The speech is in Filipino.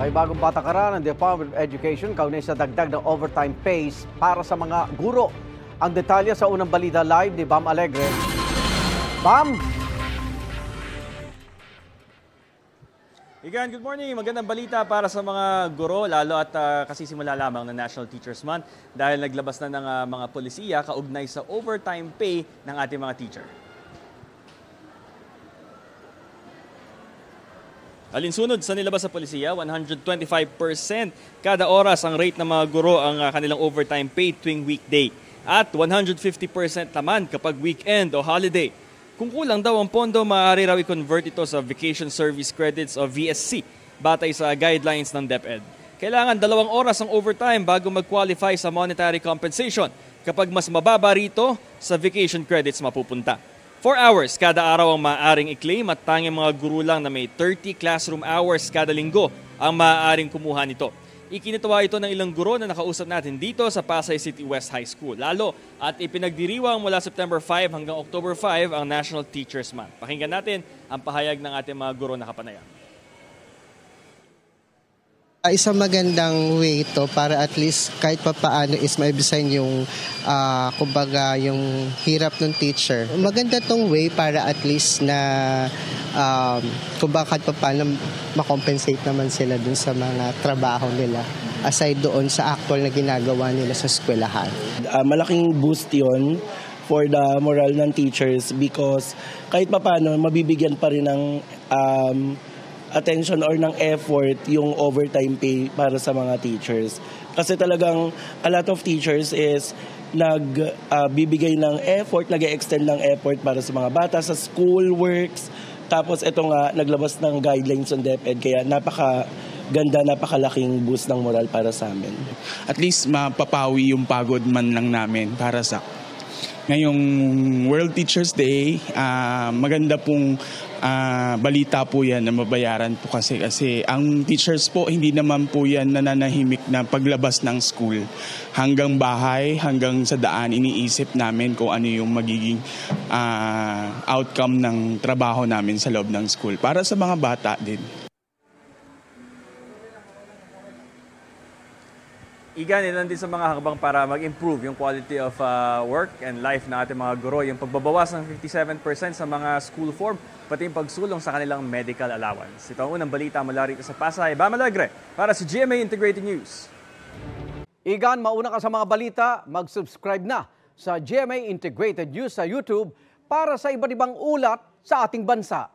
May bagong patakaran ng Department of Education kaugnay sa dagdag ng overtime pays para sa mga guro. Ang detalye sa unang balita live ni Bam Alegre. Bam! Igan, good morning. Magandang balita para sa mga guro, lalo at kasisimula lamang ng National Teachers Month dahil naglabas na ng mga polisiya kaugnay sa overtime pay ng ating mga teacher. Alinsunod sa nilabas sa polisiya, 125% kada oras ang rate ng mga guro ang kanilang overtime pay tuwing weekday at 150% naman kapag weekend o holiday. Kung kulang daw ang pondo, maaari raw i-convert ito sa Vacation Service Credits o VSC batay sa guidelines ng DepEd. Kailangan 2 oras ang overtime bago mag-qualify sa monetary compensation. Kapag mas mababa rito, sa vacation credits mapupunta. 4 hours kada araw ang maaaring i-claim at tanging mga guro lang na may 30 classroom hours kada linggo ang maaaring kumuha nito. Ikinatawa ito ng ilang guro na nakausap natin dito sa Pasay City West High School. Lalo at ipinagdiriwang mula September 5 hanggang October 5 ang National Teachers Month. Pakinggan natin ang pahayag ng ating mga guro na kapanayam. Isang magandang way ito para at least kahit papaano is maibisan yung kumbaga yung hirap ng teacher. Maganda tong way para at least na kumbaga kahit papaano makompensate naman sila dun sa mga trabaho nila aside doon sa actual na ginagawa nila sa eskwelahan. Malaking boost yon for the moral ng teachers because kahit papaano mabibigyan pa rin ng attention or ng effort yung overtime pay para sa mga teachers. Kasi talagang a lot of teachers is nagbibigay ng effort, nag-extend ng effort para sa mga bata sa school works. Tapos ito nga, naglabas ng guidelines on DepEd kaya napakaganda, napakalaking boost ng moral para sa amin. At least mapapawi yung pagod man lang namin para sa ngayong World Teachers Day. Maganda pong balita po yan na mabayaran po kasi ang teachers po hindi naman po yan nananahimik na paglabas ng school. Hanggang bahay, hanggang sa daan, iniisip namin kung ano yung magiging outcome ng trabaho namin sa loob ng school. Para sa mga bata din. Igan, ilan din sa mga hakbang para mag-improve yung quality of work and life ng ating mga guro, yung pagbabawas ng 57% sa mga school form, pati yung pagsulong sa kanilang medical allowance. Ito ang unang balita mula rito sa Pasay. Bam Alegre para sa GMA Integrated News. Igan, mauna ka sa mga balita, mag-subscribe na sa GMA Integrated News sa YouTube para sa iba't ibang ulat sa ating bansa.